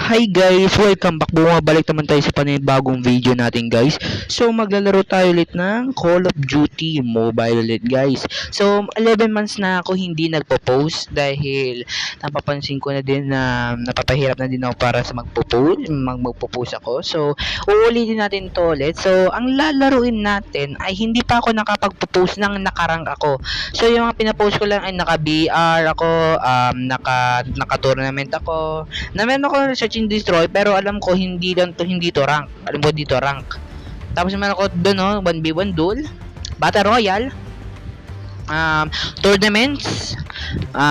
Hi guys! Welcome back! Bumabalik naman tayo sa panibagong video natin guys. So maglalaro tayo ulit ng Call of Duty Mobile ulit guys. So 11 months na ako hindi nagpo-post dahil napapansin ko na din na napapahirap na din ako para sa magpo-post ako. So uulitin natin to ulit. So ang lalaruin natin ay hindi pa ako nakapagpo-post ng nakarang ako. So yung mga pinapost ko lang ay naka-BR ako, naka-tournament ako, na meron ako search and destroy, pero alam ko hindi to rank. Alam ko dito rank. Tapos naman ako doon, no, 1v1 duel, Battle Royale, tournaments,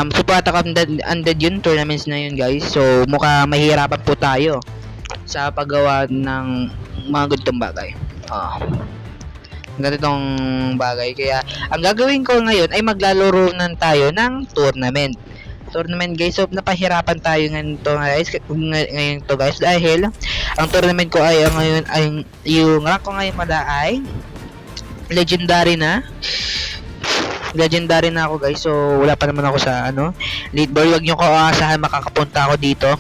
Super Attack Undead yun, tournaments na yun guys. So mukha mahirapan po tayo sa paggawa ng mga ganitong bagay. Ganitong bagay. Kaya ang gagawin ko ngayon ay maglalaro na tayo ng tournament guys. So napahirapan tayo ngayon to guys dahil ang tournament ko ay ngayon ay yung rank ko ngayon pala ay legendary na ako guys. So wala pa naman ako sa leaderboard. Wag nyo ko aasahan makakapunta ako dito.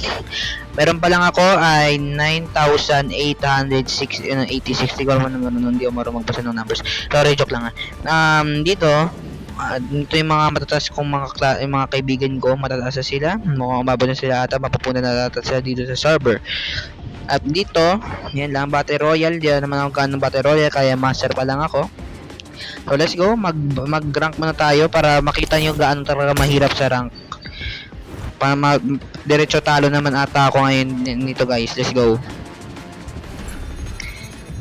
Meron pa lang ako ay 9,886 8060 ko naman hindi ako marunong magbasa ng numbers. Sorry, joke lang dito ito yung mga matataas kong mga kaibigan ko, matataas na sila, mukhang umabot na sila ata, mapupunta na ata sila dito sa server. At dito, yan lang, Battle Royale, diyan naman ako kanong Battle Royale, kaya master pa lang ako. So let's go, mag-rank muna tayo para makita nyo gaano talaga mahirap sa rank. Para diretso talo naman ata ako ngayon nito guys. Let's go.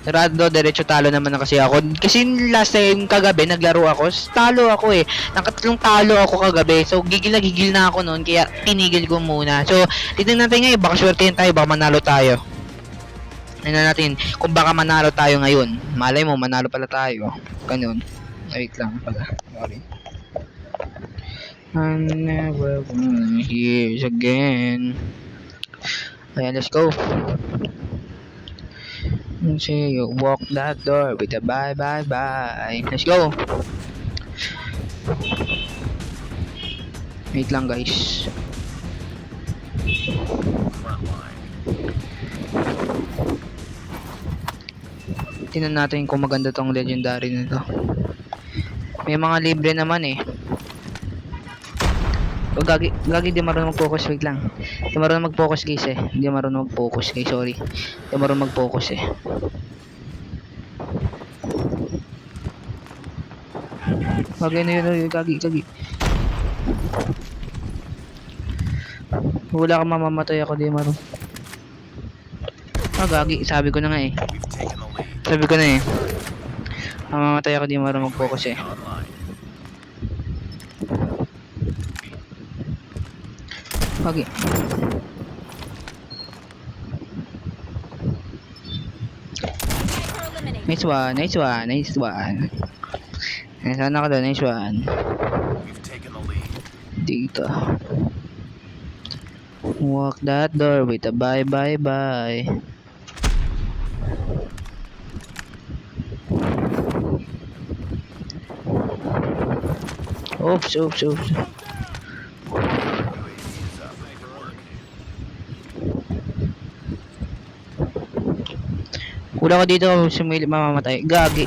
Rado, diretso talo naman na kasi ako. Kasi last time kagabi naglaro ako, talo ako eh. Nakatatlong talo ako kagabi. So gigil na ako noon, kaya tinigil ko muna. So titingnan natin ngayon, baka swertein tayo, baka manalo tayo. Tingnan natin kung baka manalo tayo ngayon. Malay mo manalo pala tayo. Ganun. Wait lang pala. Sorry. I never wanna hear again. Ayan, let's go. See you walk that door with a bye. Let's go. Wait lang guys. Tingnan natin kung maganda tong legendary nito. May mga libre naman eh. O gagi di marunong mag-focus. Wait lang. Di marunong mag-focus guys eh. Di marunong mag-focus guys, sorry. Di marunong mag-focus eh. Gagi na yun, gagi. Wala kang mamamatay ako, di marunong. Gagi, sabi ko na nga eh. Mamamatay ako, di marunong mag-focus eh. Okay. Nice one. Sana ka doon, nice one. Dito. Walk that door with a bye. Oops. Wala ko dito, sumilip mamamatay. Gagi.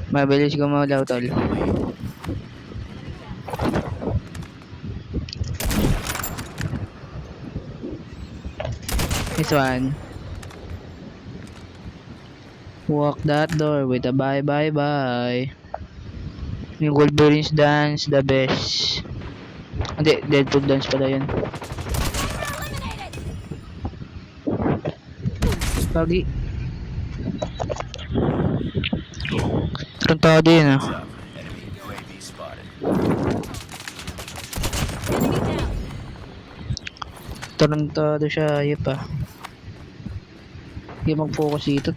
Mabilis gumalaw tol. This one. Walk that door with a bye. Yung Wolverine's dance, the best. Hindi, Deadpool dance pala yun. Lagi. Tarantado yun Tarantado siya, ayun pa. Hindi mag-focus dito,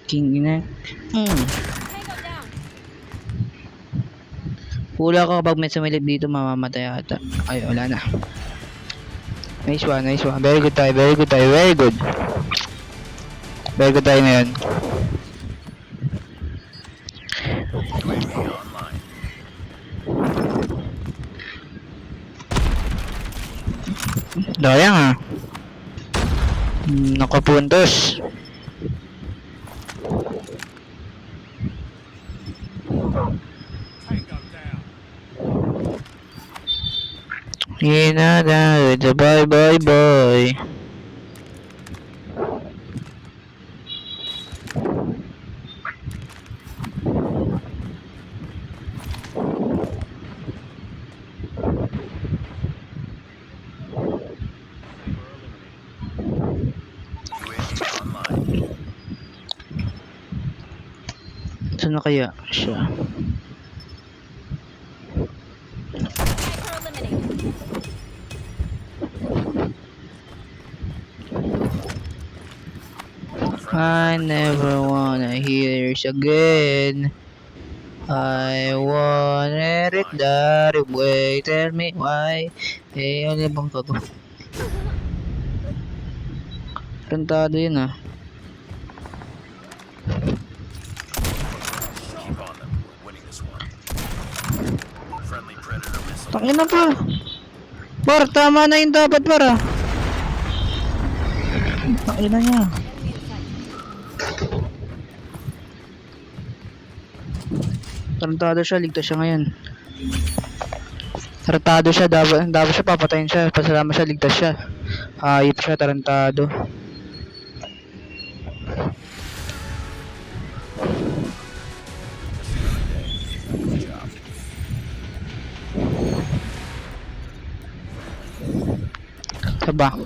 King ina. Hula ko kapag may sumilip dito, mamamatay ata. Ay, wala na. Nice one. Very good tayo. Very good tayo ngayon. Sayang ah. Nakapuntos. Hinada with the bye bye bye. Saan na kaya siya? I never wanna hear it again. I want it that way. Tell me why. Eh, ano bang to? Rentado yun ah. Tangina pa. Par, tama na yung dapat para. Tangina niya. Tarantado siya, ligtas siya ngayon. Tarantado siya, dapat siya papatayin siya. Pasalamat siya, ligtas siya. Hayop siya, tarantado. Saba.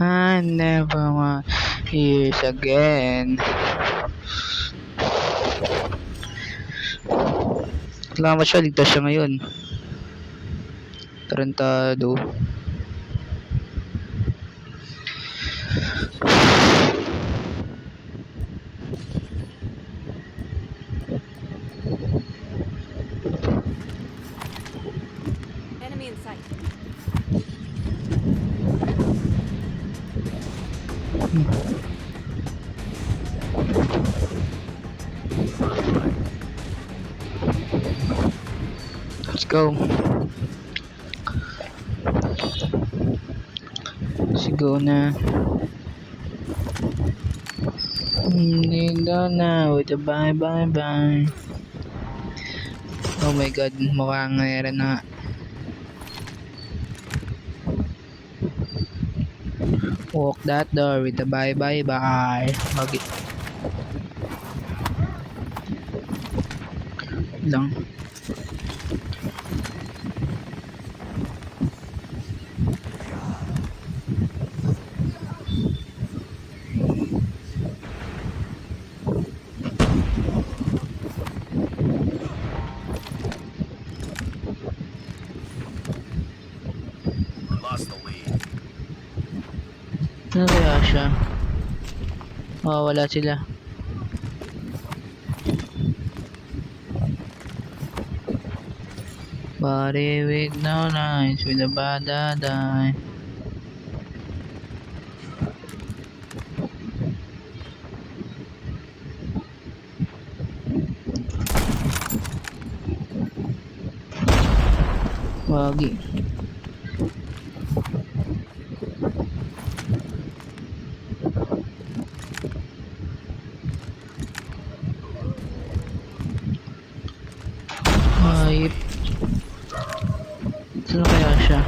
I never want years again. Salamat siya, ligtas siya ngayon. Tarantado. Enemy in sight. Let's go. Let's go na. Go na with the bye bye bye. Oh my god, mukhang meron na. Walk that door with the bye bye bye. Lang. Ano kaya siya? Wala sila. Body with no lines with a bad die. Wagi. Ayip. Sino kaya siya?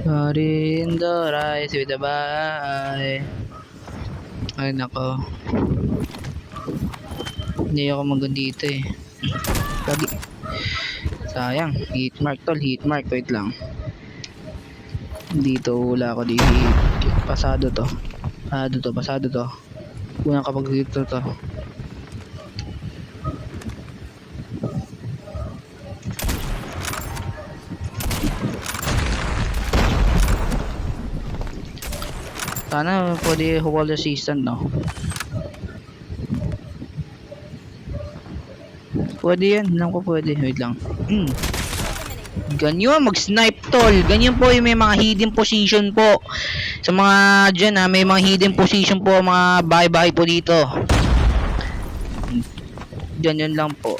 Body in the rise with a bye. Ay nako. Hindi ako maganda dito eh. Lagi. Sayang. Hit mark tol. Hit mark. Wait lang. Dito wala ako dito. Pasado to. Pasado to. Unang kapag dito to. Sana pwede wall assistant no. Pwede yan, alam ko pwede. Wait lang. Ganyan, mag-snipe tol. Ganyan po yung may mga hidden position po. Sa mga dyan ha, may mga hidden position po, mga bahay-bahay po dito. Ganyan lang po.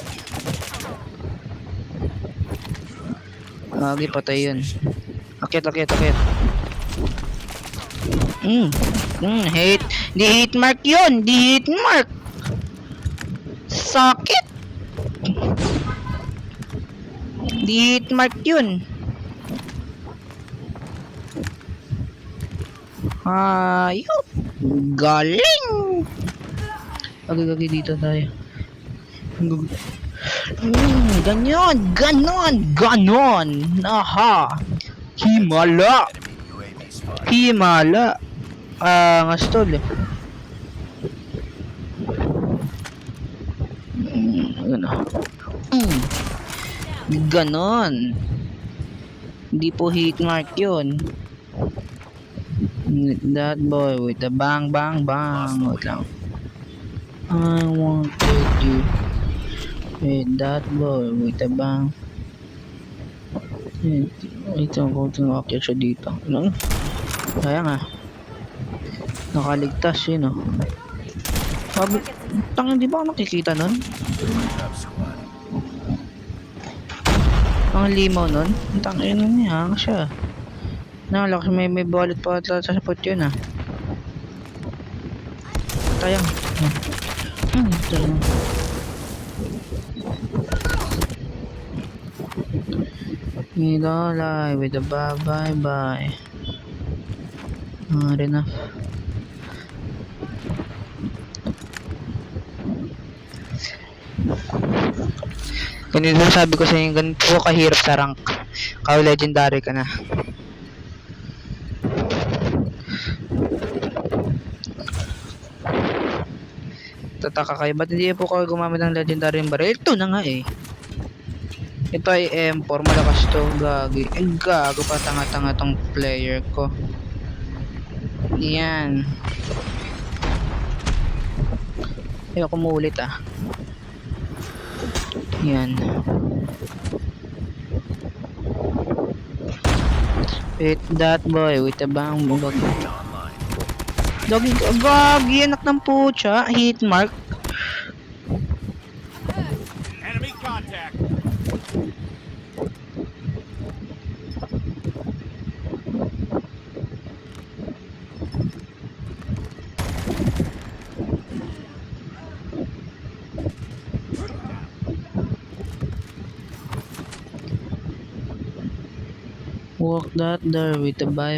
Lagi patay yun. Akit. Hate. Di hate mark yun. Di hate mark. Sakit. Di hate mark yun. Ayop. Galing. Lagi dito tayo. Ganon. Aha. Himala. Ngastol. Ganon. Hindi po hit mark yun. That boy with the bang. Wait lang. I want you. With that boy with the bang. Ito kung tinakit siya dito. Ano? Kaya nga. Nakaligtas yun, oh. Sabi, tangin, di ba ako nakikita nun? Ang limaw nun? Tangin nun niya, hanga siya. Nakalak, may bullet pa at sa sapot yun, ah. Tayang. Tayang. We don't lie with the bye. Not enough. Ganito sabi ko sa inyo, ganito kahirap sa rank. Legendary ka na. Tataka kayo, ba't hindi po kayo gumamit ng legendary yung baril? Ito na nga eh. Ito ay M4, malakas to, gagi. Gago pa, tanga-tanga tong player ko. Yan. Ayoko muulit ah. Yan. With that boy, with the bang. Gagi, anak ng pucha. Hit mark. Enemy contact. Walk that there with the bye.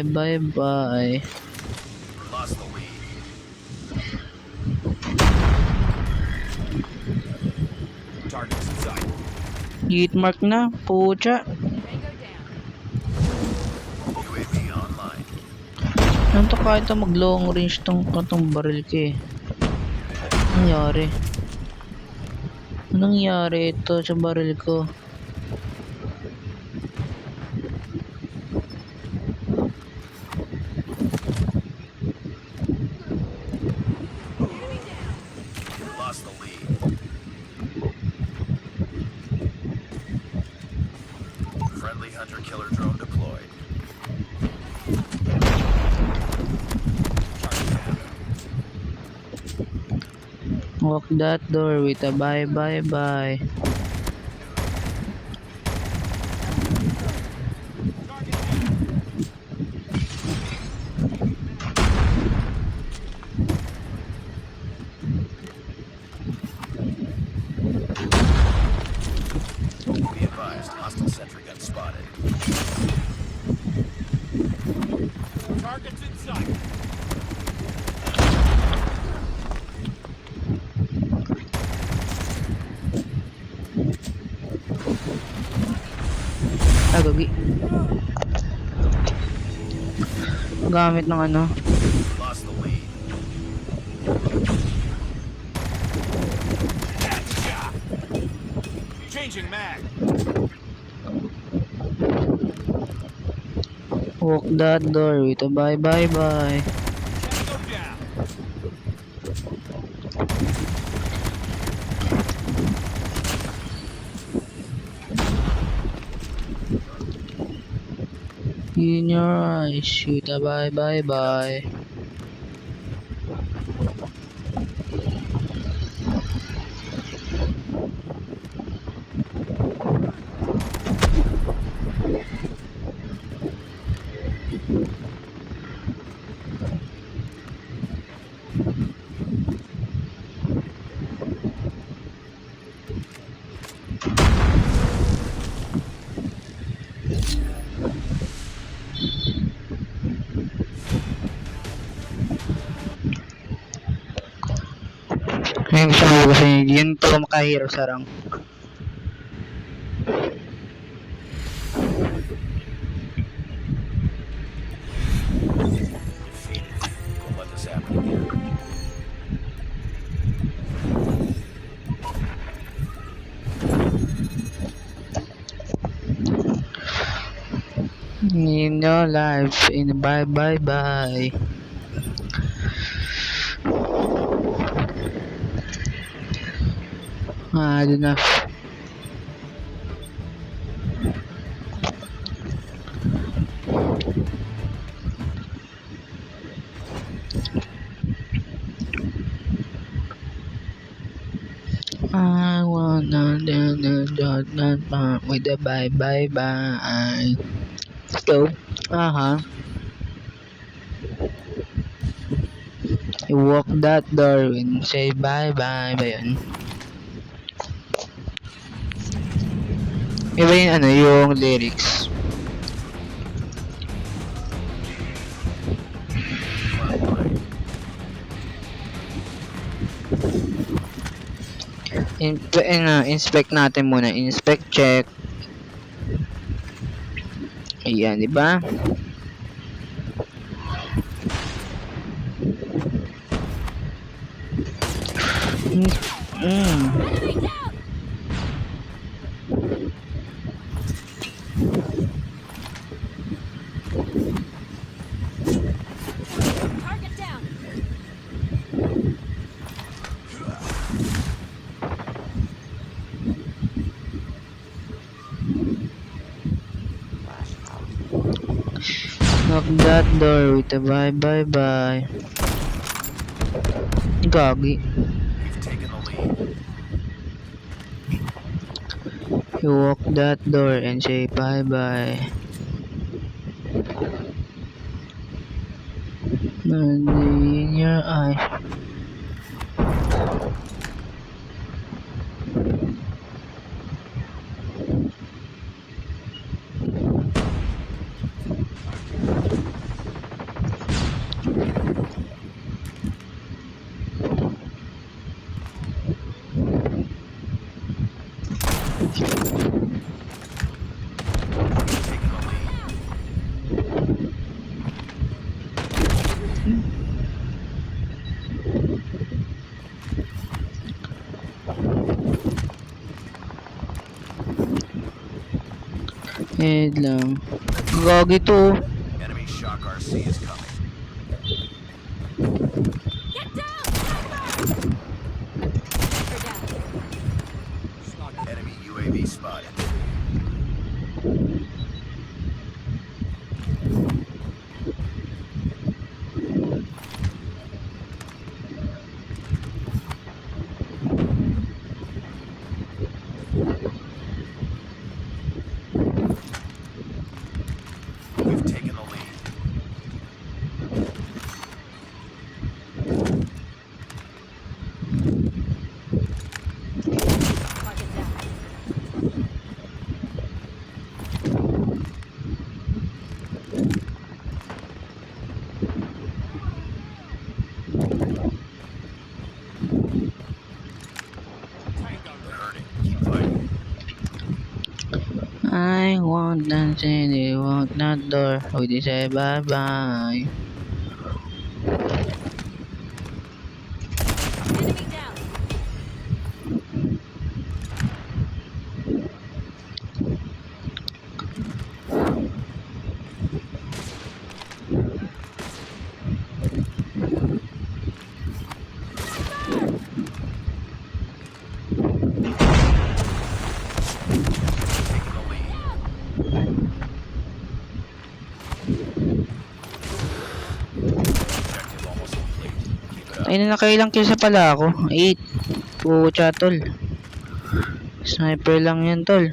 Lost the lead. Targets in sight. Hit mark na, pucha. Tango down. UAV online. Ano to kahit mag long range tong baril ko eh. Anong nangyari ito sa baril ko? Lost the lead. Friendly hunter-killer drone deployed. Target down. Walk that door with a bye. Be advised, hostile sentry gun spotted. Targets in sight. Gagi. Gamit ng ano. Lost the lead. Headshot. Changing mag. Walk that door with a bye. Tango down. In your eyes, shoot a bye. Ayun gusto ko kasi yun pala makahiro sa rank. Defeated. Don't let this happen again. In your life, in bye bye bye. Good enough. I wanna not part with the bye bye bye. Let's go. You walk that door and say bye bye ba yun? Iba yung ano, yung lyrics. Frontline. Inspect natin muna. Inspect, check. Ayan, di ba? Enemy down! Target down! Knock that door with a bye bye bye. Gagi. We've taken the lead. You walk that door and say bye bye. And in your eyes. Taking the lead. Head lang. Gagi to. Enemy Shock RC is coming. Get down! Sniper! Sniper down. Enemy UAV spotted. We've taken the lead. Target down. They're hurting. Keep fighting. I want that city, walk that door. We just say bye bye. Enemy down. Taking the lead. Objective almost complete. Keep it up. Ay na nakailang kills na pala ako. 8. Pucha tol. Sniper lang yan tol.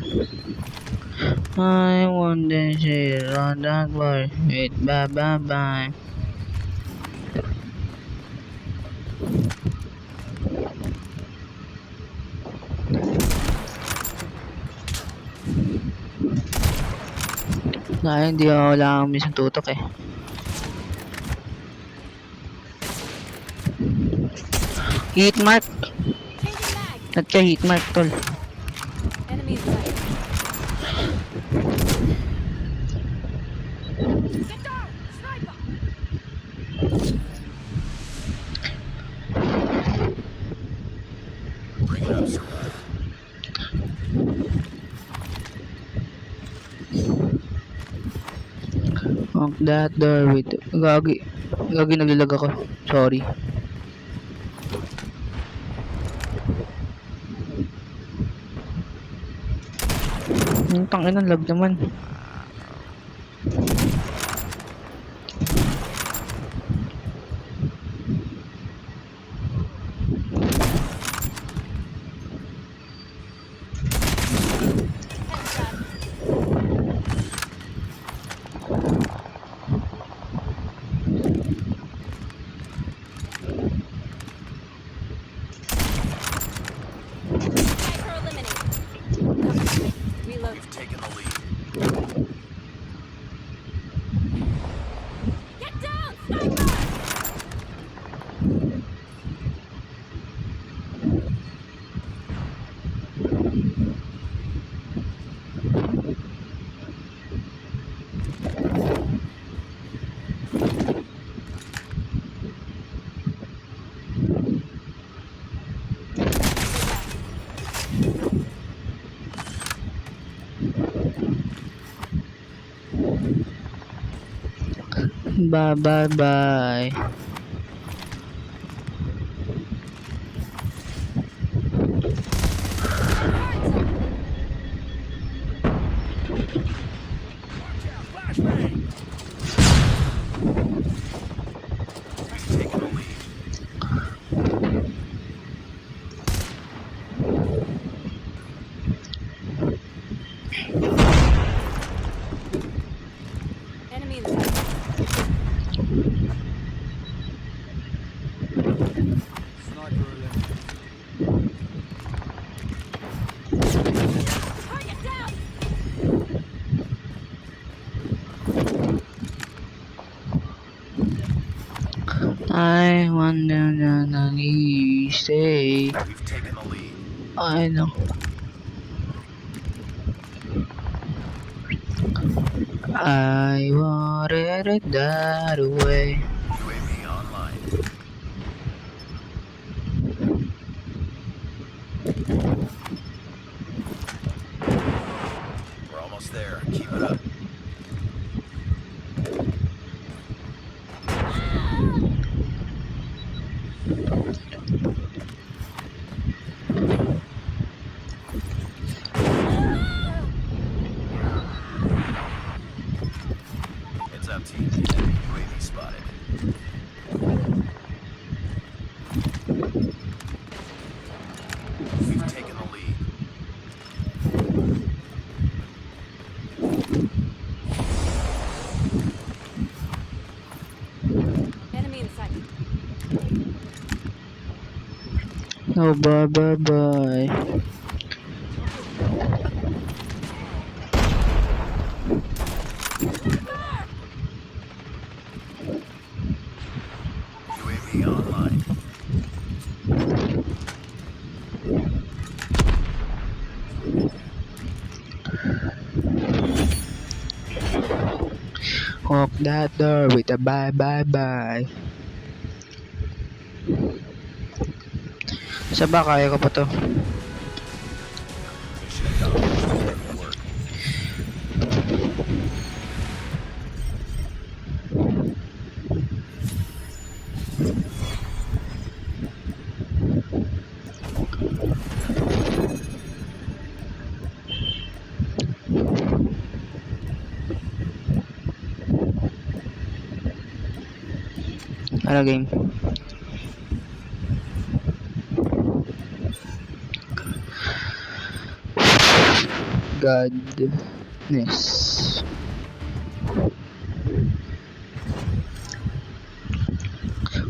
I want to say on that bar. Wait, bye bye bye. Hindi ako wala akong misang tutok eh. Hit mark. At ka hit mark, tol. Enemy in sight. Get down! Sniper! Bring it up, survivor. Lock that door with... Gagi. Gagi, naglalag ako. Sorry. Yung tangin ng lag naman. Sniper eliminated. Reload. We've taken the lead. Get down! Sniper! Bye bye bye. Flashbang! We've taken the lead. Enemy in sight. Sniper eliminated. Target down! I wonder na stay. We've taken the lead. I know. I wanted it that way. UAV online. We're almost there. Keep it up. Heads up, team. Enemy UAV spotted. We've taken the lead. Enemy in sight. Oh, bye bye bye. UAV online. Lock that door with a bye bye bye. Sa ba kaya ko pa to? Mission accomplished. Good work. Ano game? Godness.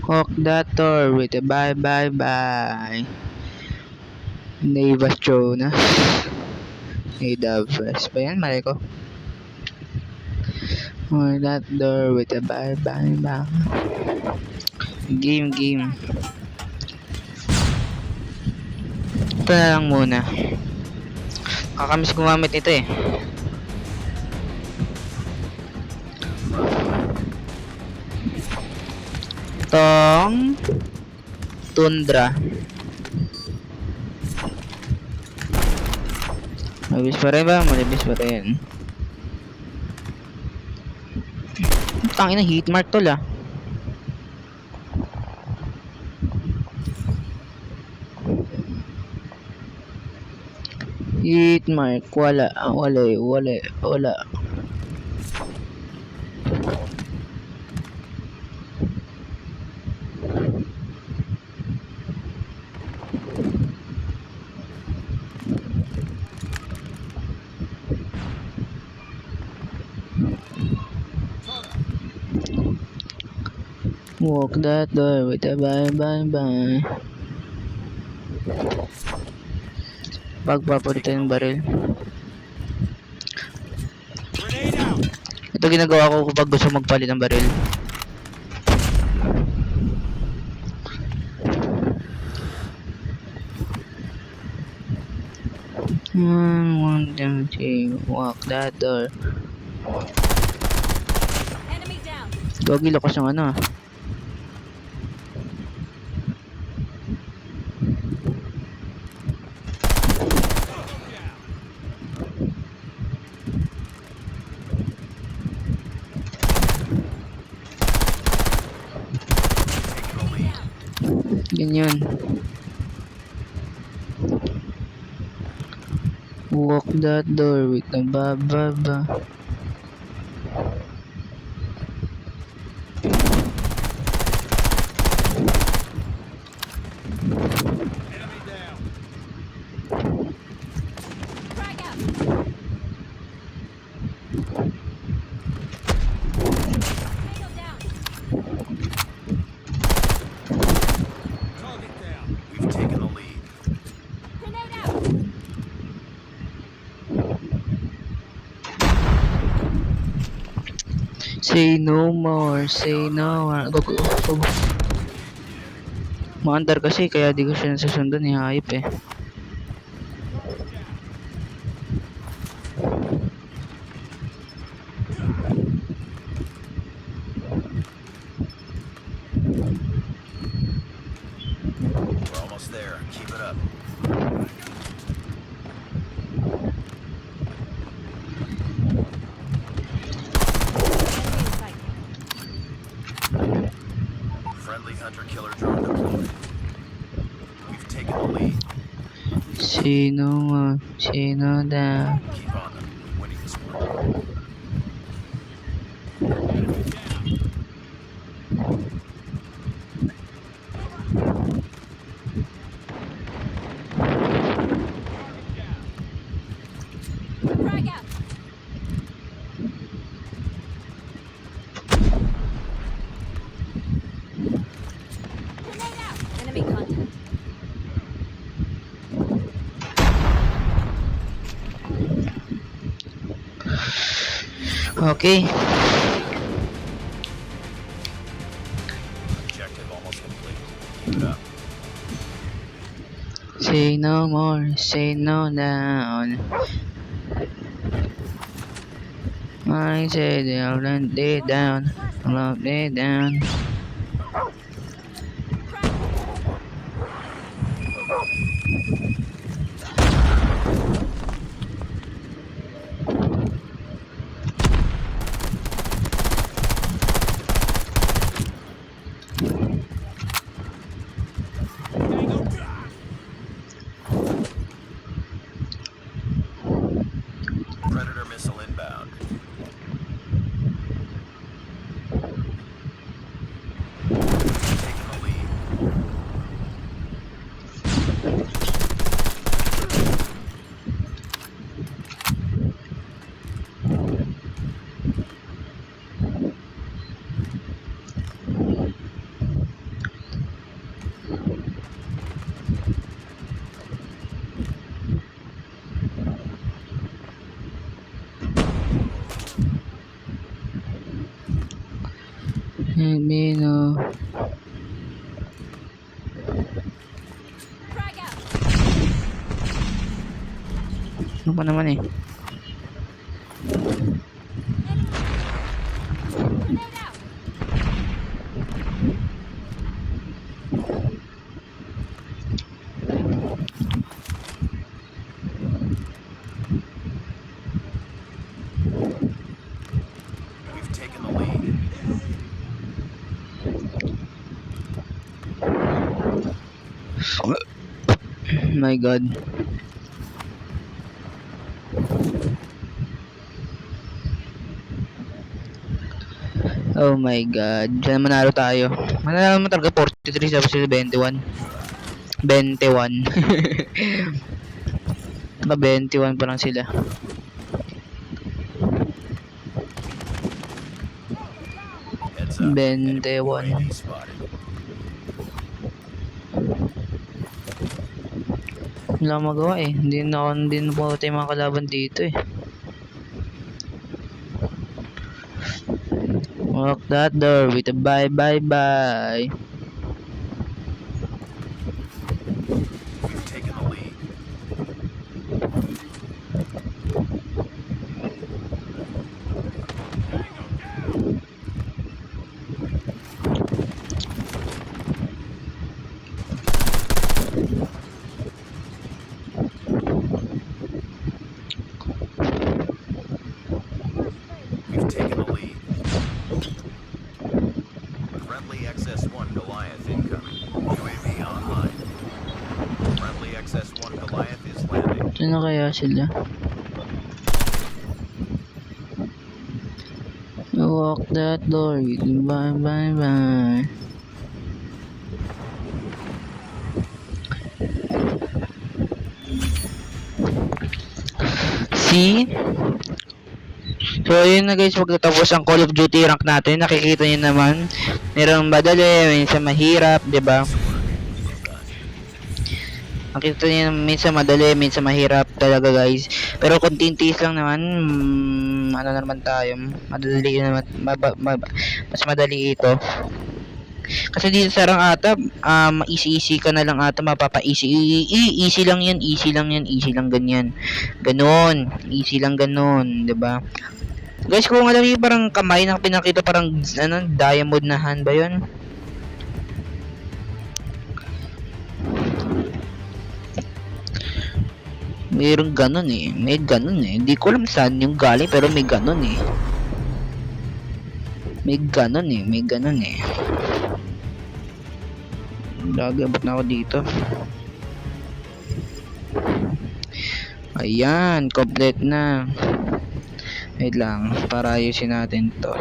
Lock that door with a bye bye bye. Neva Jonas. Davas. Pa yan, mali ko. Lock that door with a bye bye bye. Game. Ito na lang muna. Kakamiss gumamit nito eh. Itong Tundra. Mabis pa rin ba? Malibis pa rin. Tangina, hit mark tol ah. Hit mark, wala, wala. Walk that door with a bye. Pagpapalit ng baril. Grenade out. Ito ginagawa ko kapag gusto magpalit ng baril. One, two, three, walk that door. Enemy down. Gogi lakas ng ano ah. Taking the lead. Ganyan. Walk that door with the ba. Enemy down. Frag out. Tango down. Target down. We've taken the lead. Grenade out. Say no more, say no more. Go. Maandar kasi kaya di ko siya nasusundan eh, hayop eh. We're almost there. Keep it up. Enemy in sight. Friendly hunter-killer drone deployed. We've taken the lead. Say no more, say no down. Keep on them. We're winning this one. Frag out. Grenade out. Enemy contact. Okay. Objective almost complete. Keep it up. Say no more, say no down. I said I'll run it down, I'll it down. Predator missile inbound. Taking the lead. Let me know. Frag out. Ano pa naman eh. Grenade out. We've taken the lead. My God. Oh my God. Diyan manalo tayo. Manalo naman talaga 43 sa sila 21. 21. Naka 21 pa lang sila. Heads up. Enemy 21. UAV spotted. Wala akong magawa eh. Hindi na po tayo mga kalaban dito eh. Lock that door with a bye bye bye. We've taken the lead. We've taken the lead. Friendly XS-1 Goliath incoming. UAV online. Friendly XS-1 Goliath is landing. Saan na kaya sila? Lock that door with a bye bye bye. See? So yun na guys, pagkatapos ang Call of Duty rank natin, nakikita niyo naman, mayroong madali, minsan mahirap, 'di ba? Nakita niyo minsan madali, minsan mahirap talaga guys. Pero kung tintis lang naman, ano na naman tayo, madali naman, mas madali ito. Kasi dito sa rang ata, easy ka na lang ata, easy lang yan, easy lang ganyan. Ganon, easy lang ganon, 'di ba? Guys, kung alam niyo parang kamay na pinakita parang ano, diamond na hand ba 'yun? Mayroong ganon eh. May ganon eh. Hindi ko alam saan yung galing pero may ganon eh. May ganon eh. May ganon eh. Lagi, abot na ako dito. Ayan, complete na. Wait lang, para ayusin natin to.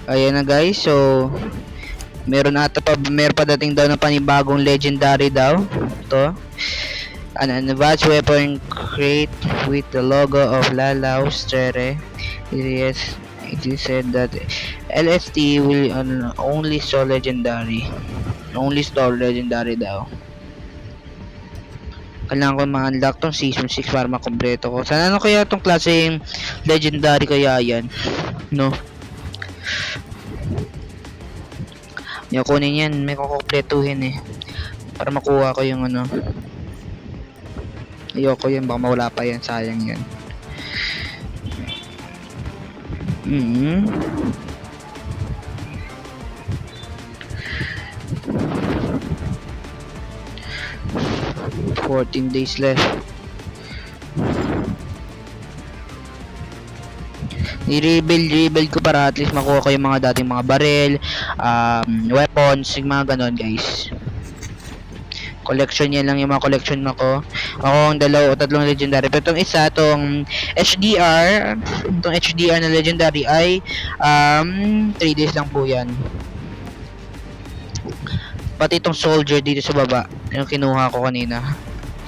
Ayan na guys, so meron pa dating daw na panibagong legendary daw. To. An advanced weapon crate with the logo of Lalaos Tere. It is said that LST will only store legendary. Only store legendary daw. Kailangan ko ma-unlock tong season 6 para makompleto ko. Sana ano kaya tong klaseng legendary kaya yan? No? Yung kunin yan, may kukumpletuhin eh. Para makuha ko yung ano. Ayoko yan, baka mawala pa yan, sayang yan. Mm-hmm. $14 days left. I-rebuild ko para at least makuha ko yung mga dating mga barrel, weapons, yung mga ganon guys. Collection yan lang yung mga collection ko. Ako ang 2 o 3 legendary. Pero itong isa, itong HDR na legendary ay 3 days lang po yan. Pati itong soldier dito sa baba, yung kinuha ko kanina.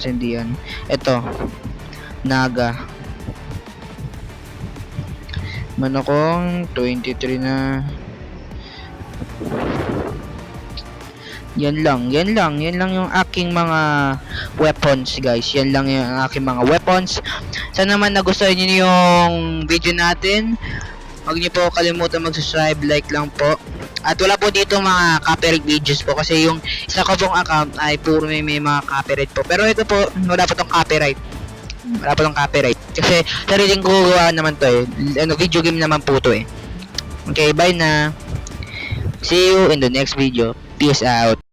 Kasi hindi yan. Ito, Naga. Man akong 23 na. Yan lang yung aking mga weapons guys. Yan lang yung aking mga weapons. Sana naman nagustuhan niyo yung video natin. Huwag niyo po kalimutan mag-subscribe, like lang po. At wala po dito mga copyright videos po kasi yung isa ko pong account ay puro may mga copyright po. Pero ito po, wala po tong copyright. Wala po tong copyright. Kasi sariling gagawa naman to eh. Video game naman po to eh. Okay, bye na. See you in the next video. Peace out.